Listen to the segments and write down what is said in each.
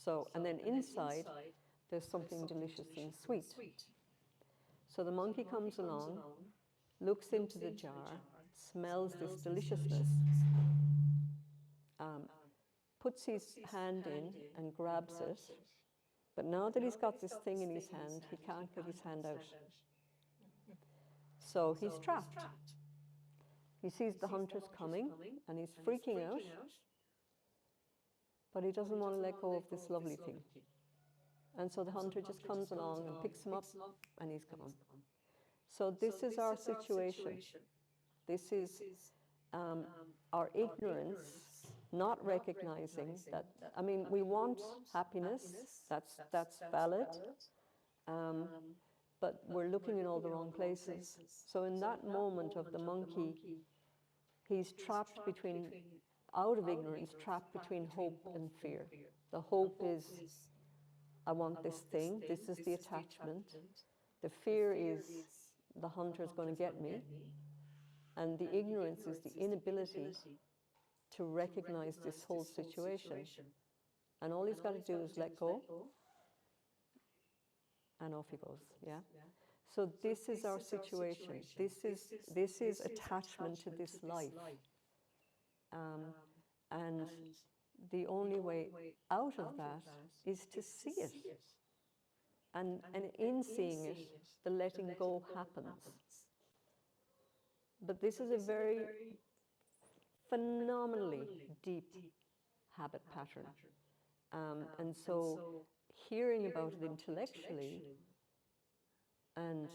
So, and then inside, there's something delicious and sweet. So the monkey comes along, looks into the jar, smells this deliciousness, puts his hand in and grabs it. But now that he's got this thing in his hand, he can't get his hand out. So he's trapped. He sees the hunters coming and he's freaking out, but he doesn't want to let go of this lovely thing. And so the hunter just comes along and picks him up and he's gone. So this is our situation. This is our ignorance, not recognizing that, I mean, we want happiness, that's valid, but we're looking in all the wrong places. So in that moment of the monkey, he's trapped between, out of ignorance, trapped between hope and fear. The hope is, I want this thing, this is the attachment. The fear is, the hunter's going to get me. And the ignorance is the inability to recognize this whole situation. And all he's got to do is let go, and off he goes, yeah? So this is our situation. This is attachment to this life. And the only way out of that is to see it. And in seeing it, the letting go happens. But this is a very phenomenally deep habit pattern. And so hearing about it intellectually and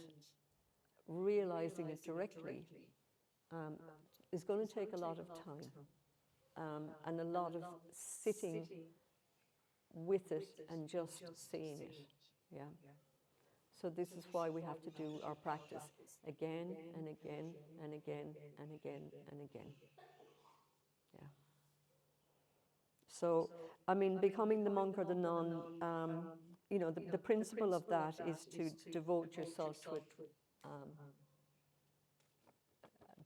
realizing it directly is going to take a lot of time and a lot of sitting with it and just seeing it. Yeah. So this is why we have to do our practice again and again and again and again and again. Yeah. So, I mean, becoming the monk or the nun, you know, the principle of that is to devote yourself to it,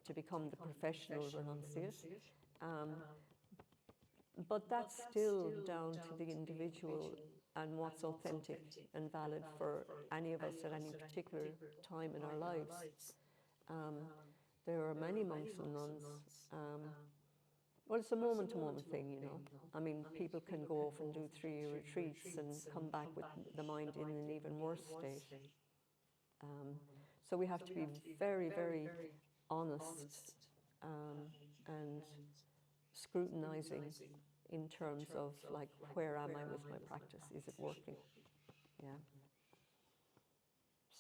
to become the professional renunciate. But that's still down to the individual and what's authentic and valid for any of us at any particular time in our lives. There are many monks and nuns. Well, it's a moment-to-moment thing, you know. I mean, people can go off and do 3-year retreats and come back with the mind in an even worse state. So we have to be very, very honest and scrutinizing in terms of, like, where am I with my practice? Is it working? Yeah.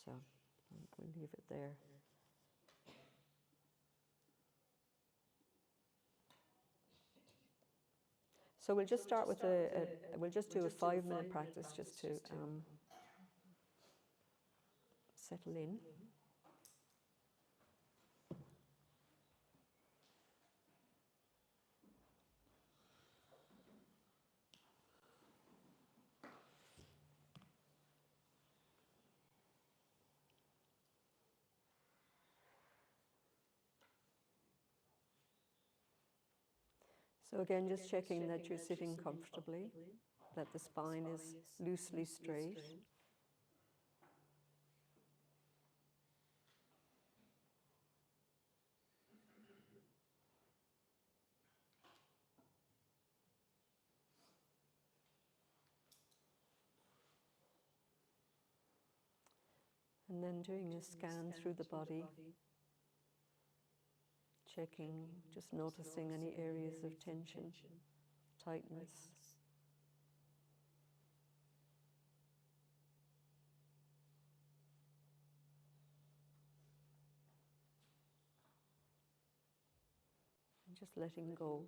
So we'll leave it there. So we'll just start with we'll just do a 5-minute practice just to settle in. So again, just checking that you're sitting comfortably, that the spine is loosely straight. And then doing a scan through the body, checking, just noticing any areas of tension, tightness. And just letting go,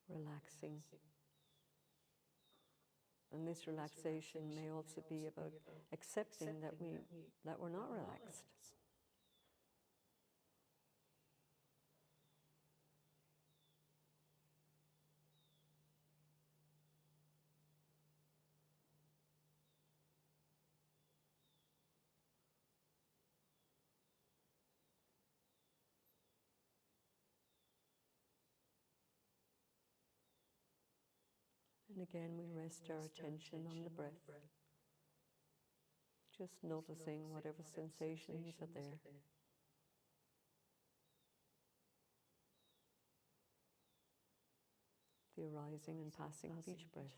relaxing. And this relaxation may also be about accepting that we're not relaxed. And again, we rest our attention on the breath, just noticing whatever sensations are there. The arising and passing of each breath.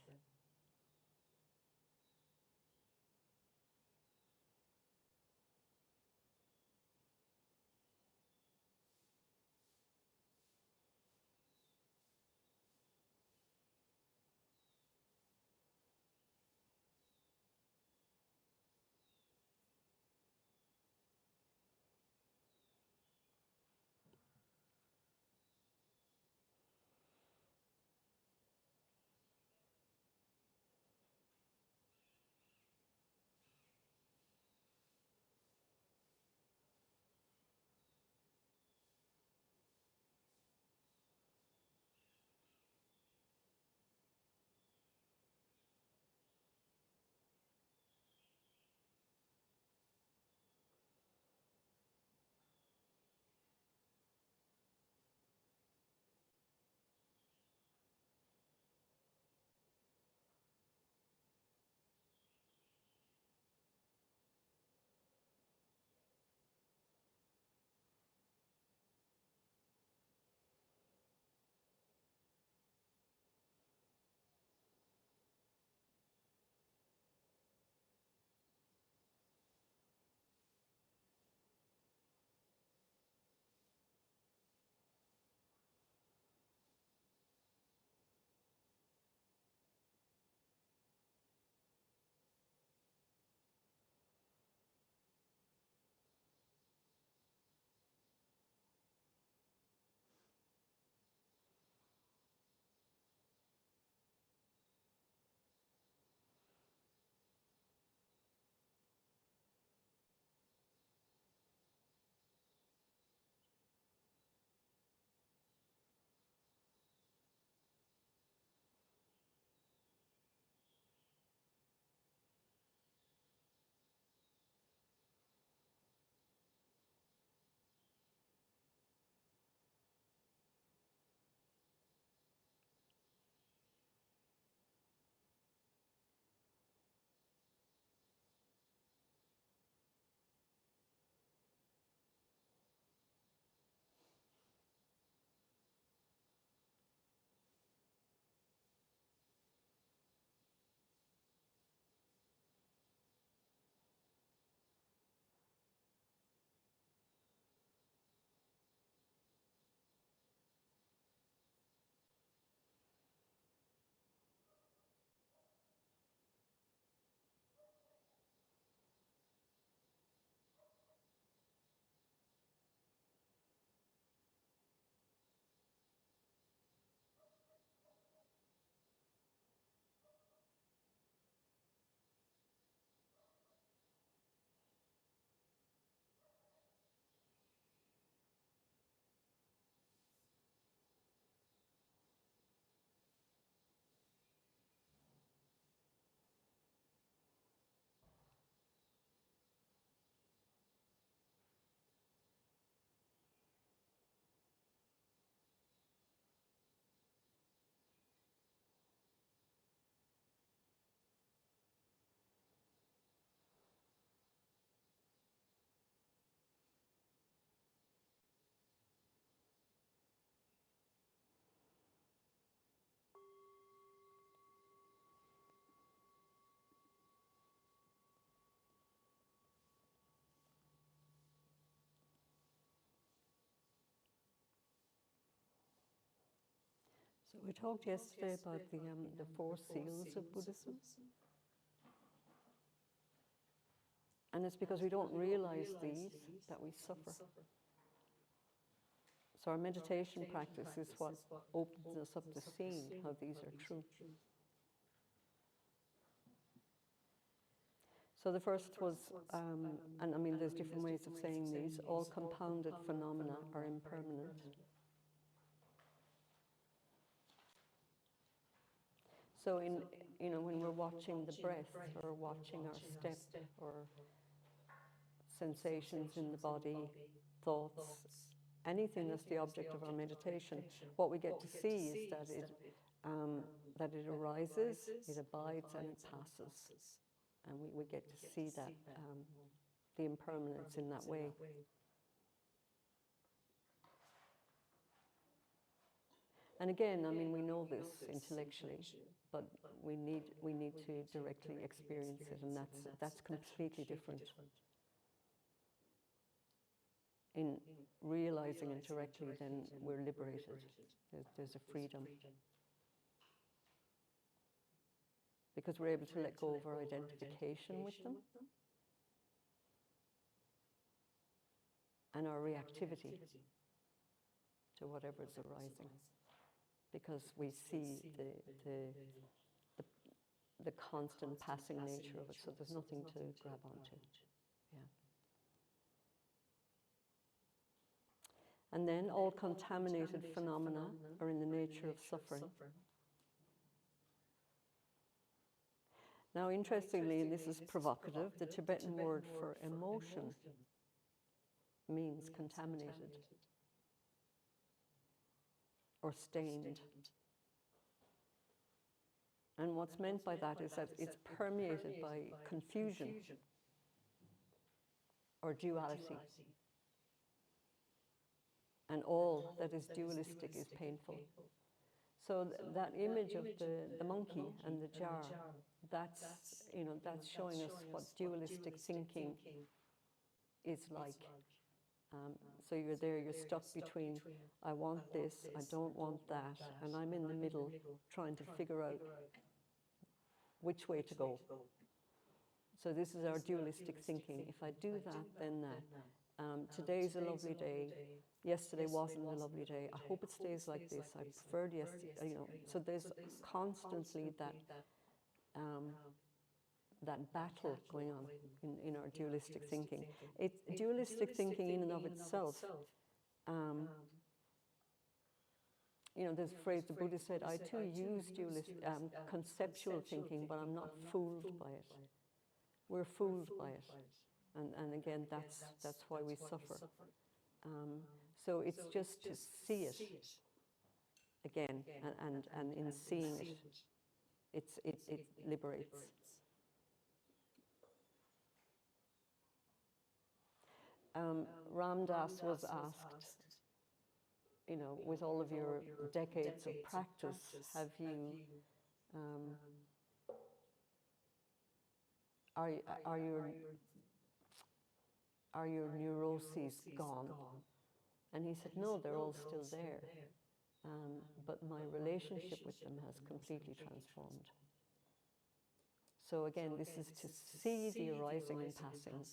So we talked yesterday about the four seals of Buddhism. And it's because we don't realize these that we suffer. So our meditation practice is what opens us up to seeing how these are true. So the first was, and I mean there's different ways of saying these, all compounded phenomena are impermanent. So when we're watching the breath or watching our step or sensations in the body, thoughts, anything that's the object of our meditation, what we get to see is that that it arises, it abides, and it passes. And we get to see that, the impermanence in that way. And again, I mean, we know this intellectually, but we need to directly experience it, and that's completely different. In realizing it directly, then we're liberated. There's a freedom. Because we're able to let go of our identification with them and our reactivity to whatever is arising. Because we see the constant passing nature of it, so there's nothing to grab onto. Yeah. And then all contaminated phenomena are in the nature of suffering. Now, interestingly, and this is provocative, the Tibetan word for emotion means contaminated or stained. And what's meant by that is that it's permeated by confusion or duality. And all that is dualistic is painful. So that image of the monkey and the jar, that's showing us what dualistic thinking is like. So you're there, you're stuck between, I want this, I don't want that, and I'm in the middle trying to figure out which way to go. So this is our dualistic thinking. If I do that, then that. Today's a lovely day. Yesterday wasn't a lovely day. I hope it stays like this. I preferred yesterday. So there's constantly that battle going on in our dualistic thinking. It's dualistic thinking in and of itself. There's a phrase the Buddha said, I too use conceptual thinking, but I'm not fooled by it. We're fooled by it. And again, that's why we suffer. So it's just to see it again, and in seeing it, it liberates. Ram Dass was asked, with all of your decades of practice, have you, are your neuroses gone? And he said, no, they're all still there. But my relationship with them has completely transformed. So again, this is to see the arising and passing,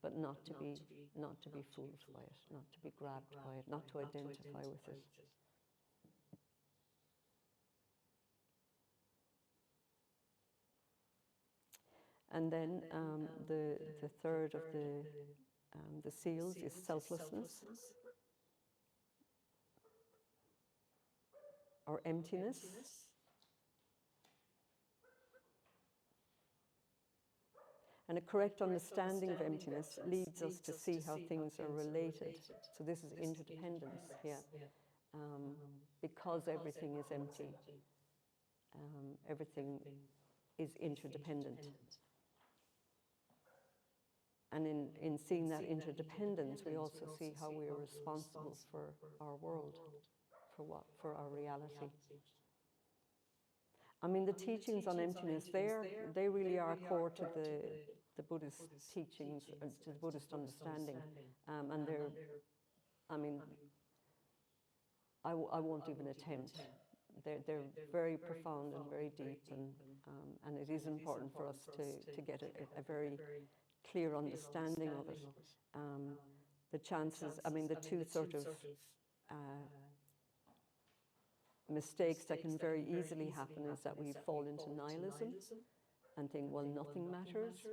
but not to be fooled by it, not to be grabbed by it, not to identify with it. And then the third of the seals is selflessness or emptiness. And a correct understanding of emptiness leads us to see how things are related. So this is interdependence here. Because everything is empty, everything is interdependent. And in seeing that interdependence, we also see how we are responsible for our world, for our reality. I mean, the teachings on emptiness, they really are core to the Buddhist teachings, to the Buddhist understanding. And they're, I mean, I won't even attempt. They're very profound and very deep, and it is important for us to get a very clear understanding of it. The chances, I mean, the two sort of mistakes that can very easily happen is that we fall into nihilism and think, well, nothing matters,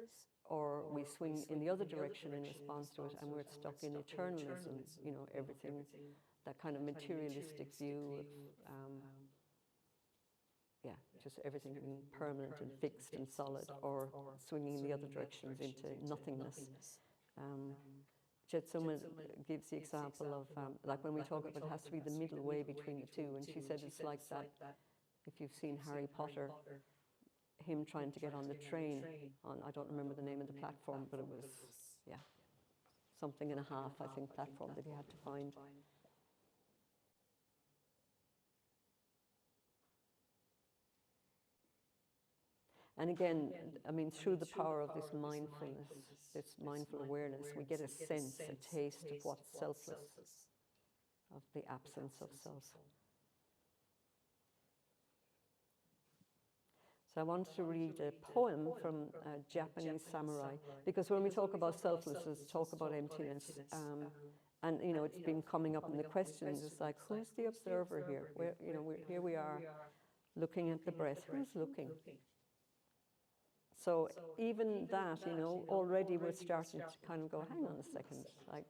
or we swing in the other direction in response to it and we're stuck in eternalism, everything, that kind of materialistic view of, just everything being permanent and fixed and solid, or swinging in the other directions into nothingness. Jetsuma gives the example of, like when we talk about it has to be the middle way between the two, and she said it's like that If you've seen Harry Potter, him trying to get on the train on, I don't remember the name of the platform, but it was, yeah, something and a half, I think, platform that he had to find. And again, I mean, through the power of this mindfulness, this mindful awareness, we get a sense, a taste of what's selfless, of the absence of self. So I wanted to read a poem from a Japanese samurai, because when we talk about selflessness, talk about emptiness, and you know, it's been coming up in the questions. It's like, who's the observer here? Where, you know, here we are, looking at the breath. Who's looking? So even that, you know, already we're starting to kind of go, hang on a second, like,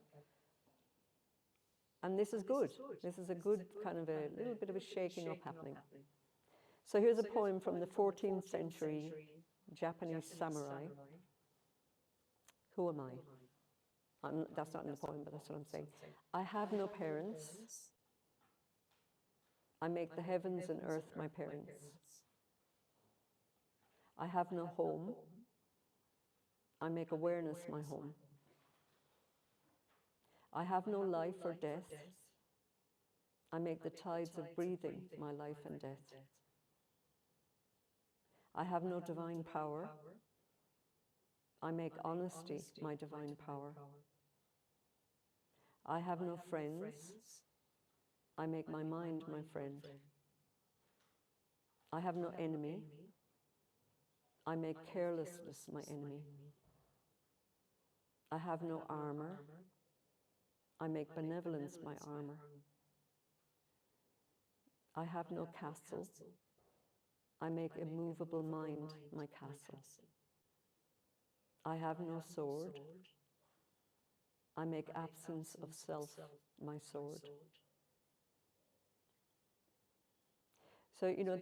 and this is good. This is a good kind of a little bit of a shaking up happening. So here's a poem from the 14th century Japanese samurai. Who am I? That's not in the poem, but that's what I'm saying. I have no parents. I make the heavens and earth my parents. I have no home. I make awareness my home. I have no life or death. I make the tides of breathing my life and death. I have no divine power. I make honesty my divine power. I have no friends. I make my mind my friend. I have no enemy. I make carelessness my enemy. I have no armor. I make benevolence my armor. I have no castle. I make immovable mind my castle. I have no sword. I make absence of self my sword. So, you know,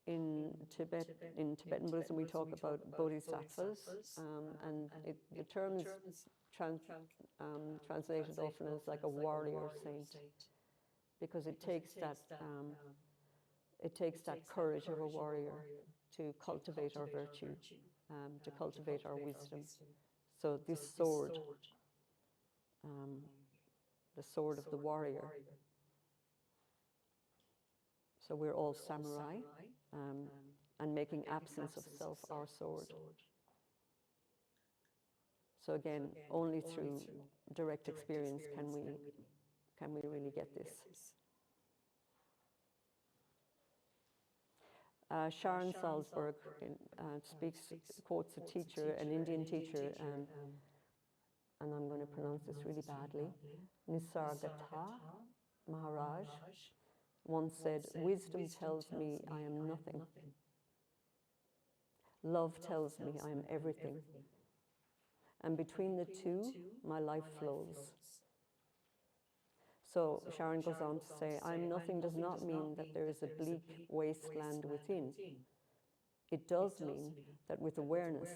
in Tibetan Buddhism, we talk about bodhisattvas, and the term is translated often as like a warrior saint, because it takes that courage of a warrior to cultivate our virtue, to cultivate our wisdom. So this sword, the sword of the warrior. So we're all samurai, and making absence of self our sword. So again, only through direct experience can we really get this. Sharon Salzberg quotes a teacher, an Indian teacher, and I'm going to pronounce this really badly, Nisargadatta Maharaj, once said, "Wisdom tells me I am nothing. Love tells me I am everything. And between the two, my life flows." So Sharon goes on to say, "I am nothing" does not mean that there is a bleak wasteland within. It does mean that with awareness,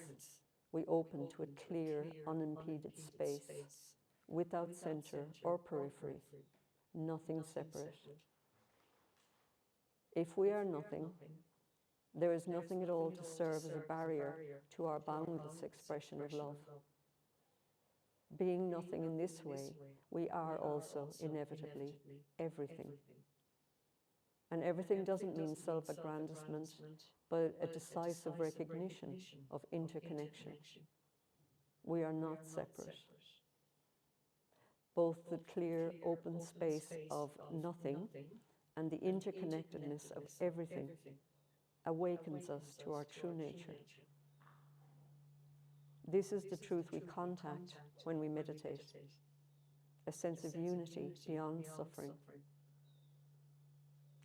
we open to a clear, unimpeded space, without center or periphery, nothing separate. If we are nothing, there is nothing at all to serve as a barrier to our boundless expression of love. Being nothing in this way, we are also inevitably everything. And everything doesn't mean self-aggrandizement, but a decisive recognition of interconnection. We are not separate. Both the clear, open space of nothing and the interconnectedness of everything awakens us to our true nature. This is the truth we contact when we meditate, a sense of unity beyond suffering.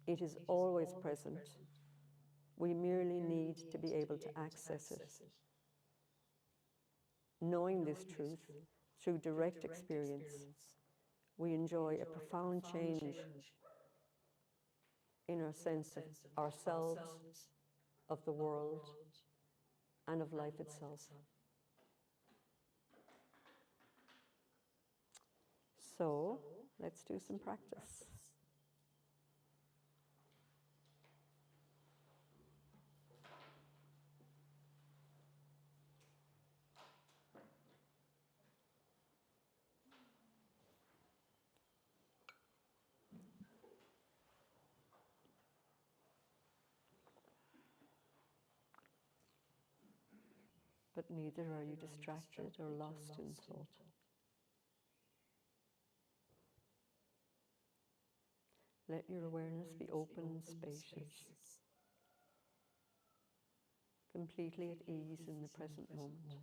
It is always present. We merely need to be able to access it. Knowing this truth through direct experience, we enjoy a profound change in our sense of ourselves, of the world, and of life itself. So, let's do some practice. but neither are you distracted or lost in thought. Let your awareness be open and spacious, completely at ease in the present moment.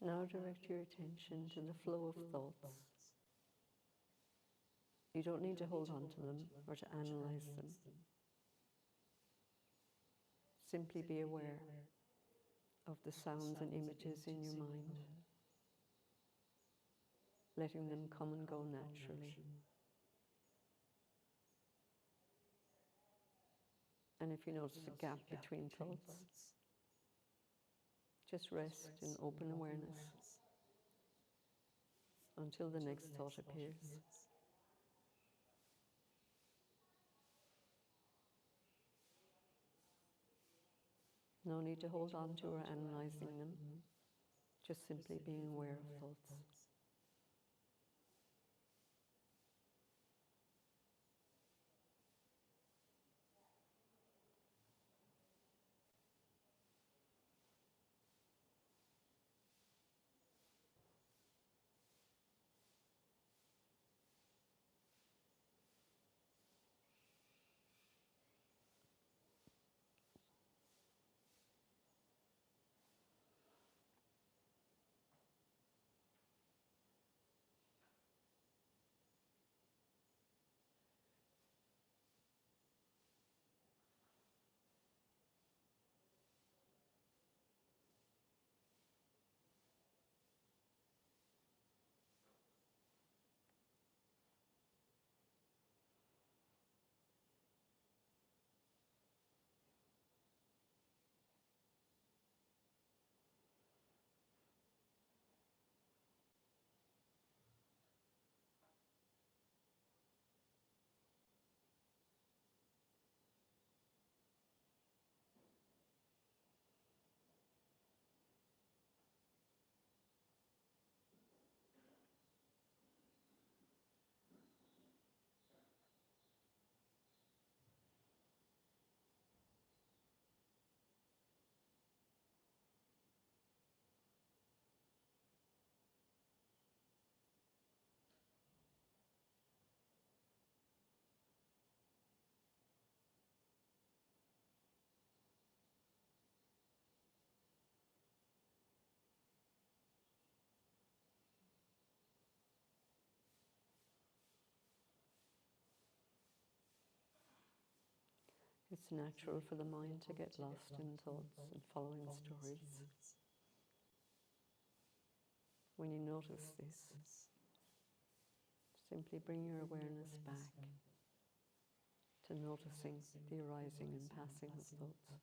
Now direct your attention to the flow of thoughts. You don't need to hold on to them or to analyze them. Simply be aware of the sounds and images in your mind, letting them come and go naturally. And if you notice a gap between thoughts, just rest in open awareness until the next thought appears. No need to hold on to or analyzing them, just simply being aware of thoughts. It's natural for the mind to get lost in thoughts and following stories. When you notice this, simply bring your awareness back to noticing the arising and passing of thoughts.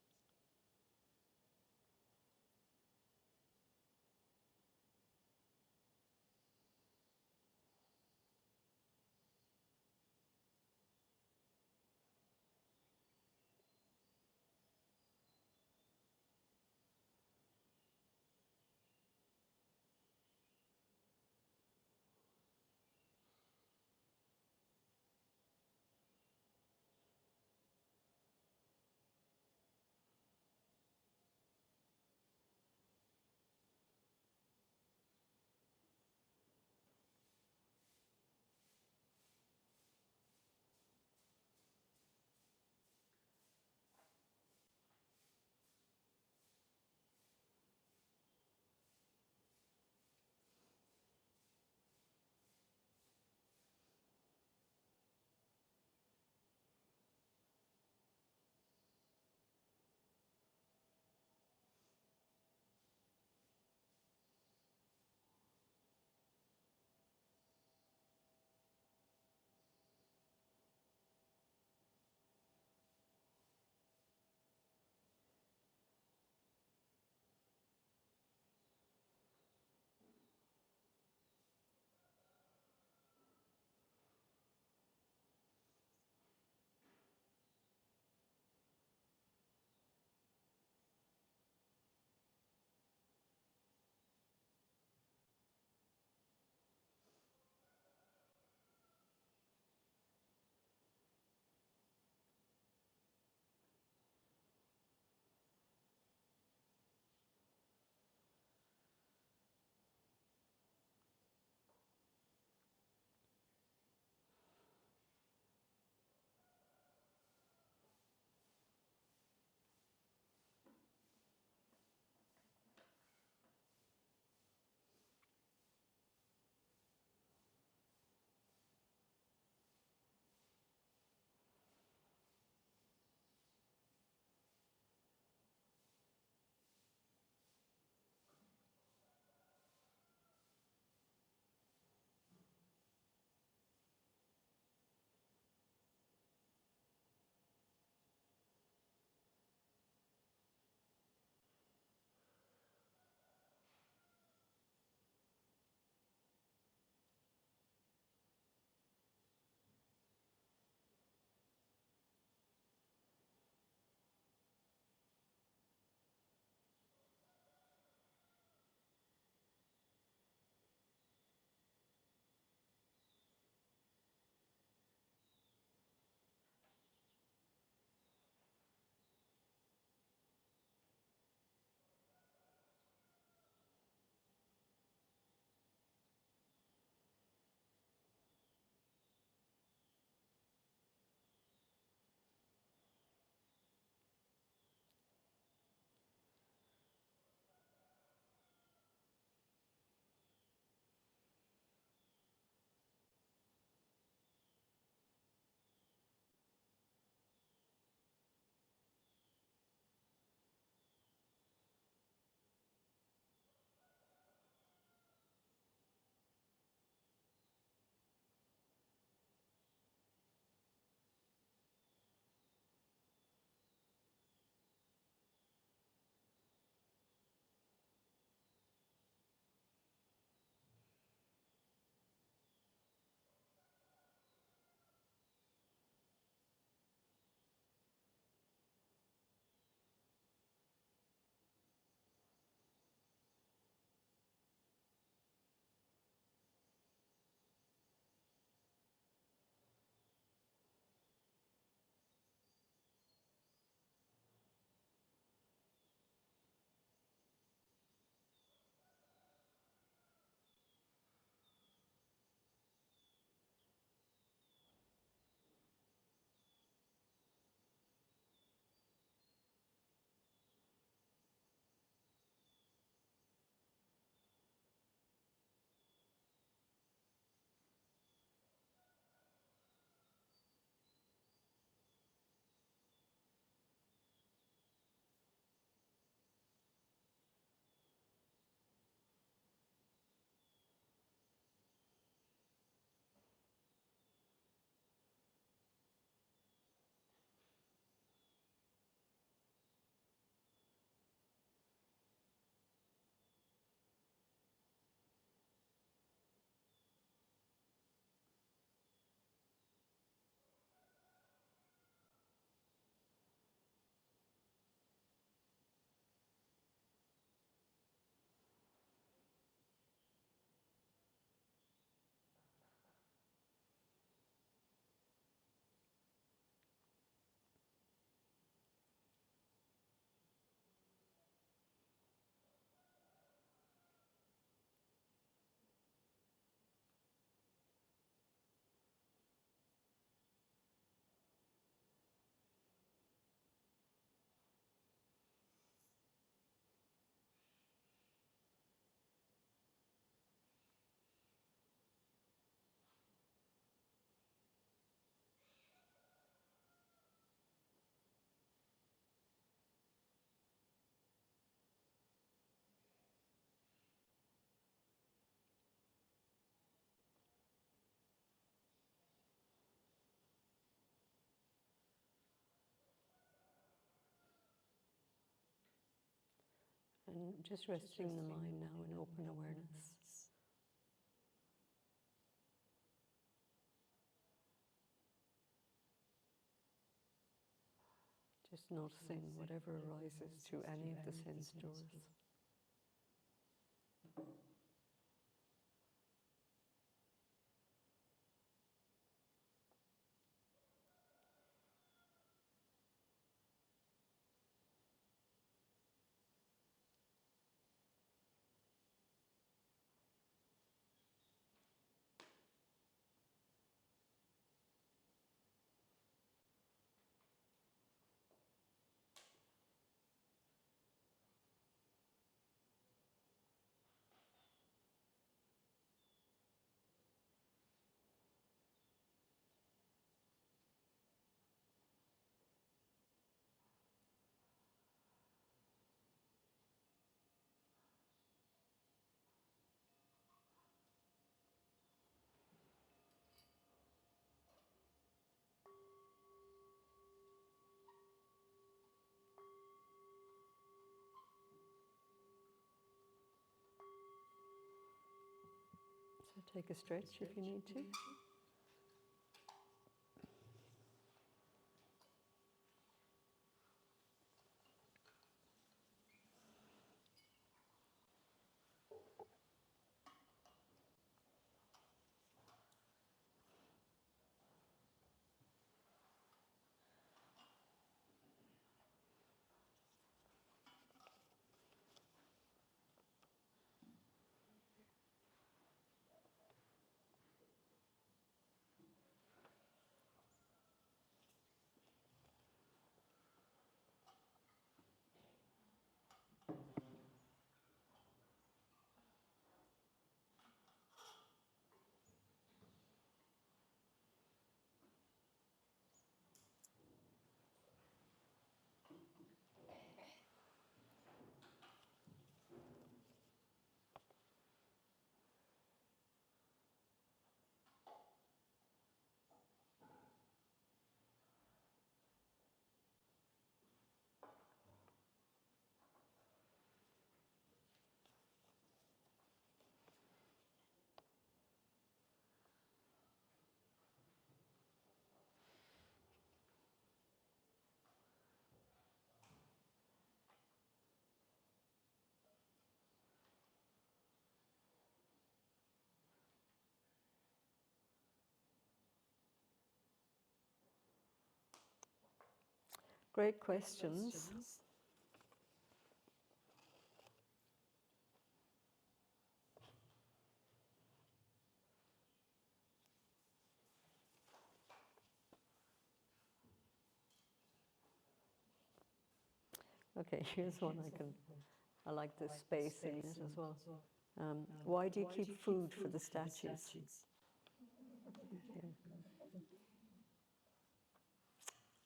And just resting the mind now in open awareness. Just noticing whatever arises through any of the sense doors. So take a stretch if you need to. Great questions. Okay, here's one I like the space in it as well. Why do you keep food for the statues?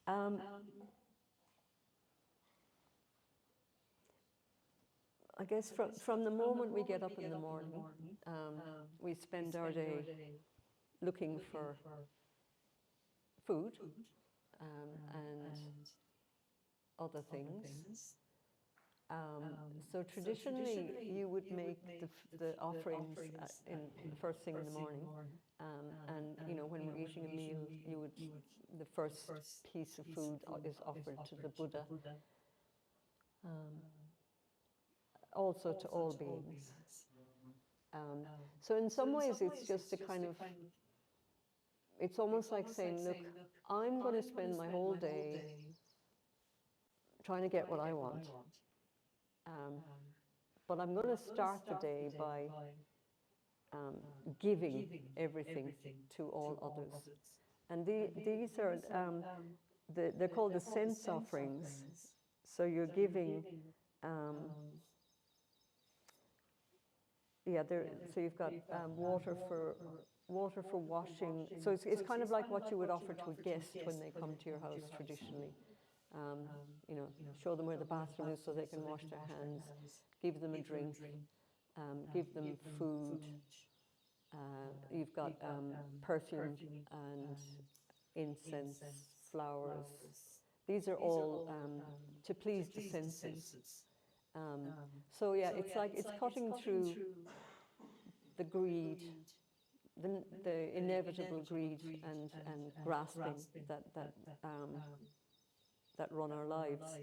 Yeah. I guess from the moment we get up in the morning, we spend our day looking for food and other things. So traditionally, you would make the offerings in the first thing in the morning, and when we're eating a meal, the first piece of food is offered to the Buddha, also to all beings. So in some ways, it's just a kind of, it's almost like saying, look, I'm going to spend my whole day trying to get what I want, but I'm going to start the day by giving everything to all others. And these are, they're called the sense offerings. So you're giving, so you've got water for washing. So it's kind of like what you would offer to a guest when they come to your house traditionally. Show them where the bathroom is so they can wash their hands, give them a drink, give them food. You've got perfume and incense, flowers. These are all to please the senses. So yeah, it's like it's cutting through the greed, the inevitable greed and grasping that run our lives.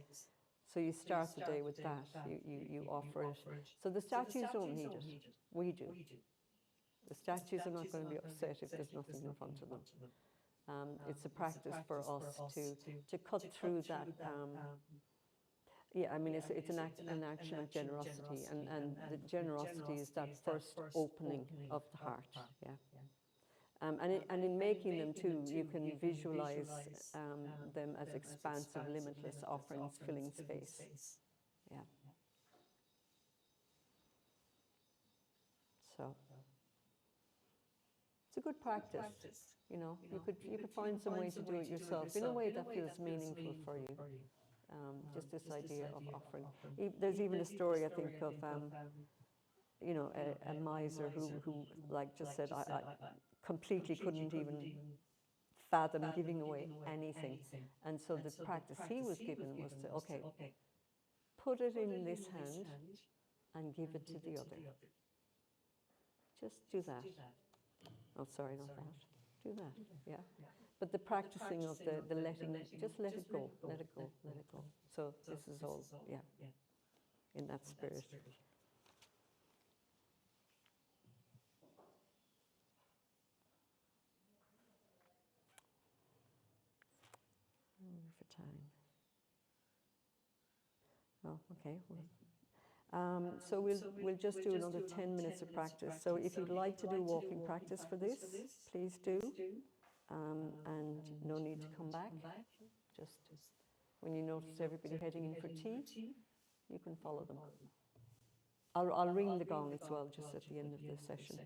So you start the day with that. You offer it. So the statues don't need it. We do. The statues are not going to be upset if there's nothing in front of them. It's a practice for us to cut through that. Yeah, I mean, it's an action of generosity, and the generosity is that first opening of the heart. Yeah. And in making them too, you can visualize them as expansive, limitless offerings filling space. Yeah. So it's a good practice. You know, you could find some way to do it yourself in a way that feels meaningful for you. Just this idea of offering. There's even a story I think of, you know, a miser who like just said, I completely couldn't even fathom giving away anything. And so the practice he was given was to, okay, put it in this hand and give it to the other. Just do that. Oh, sorry, not that. Do that, yeah. But the practicing of the letting, just let it go, let it go, let it go. So this is all, yeah, in that spirit. For time. Oh, okay. So we'll just do another 10 minutes of practice. So if you'd like to do walking practice for this, please do. And no need to come back. Just when you notice everybody heading in for tea, you can follow them. I'll ring the gong as well, just at the end of the session.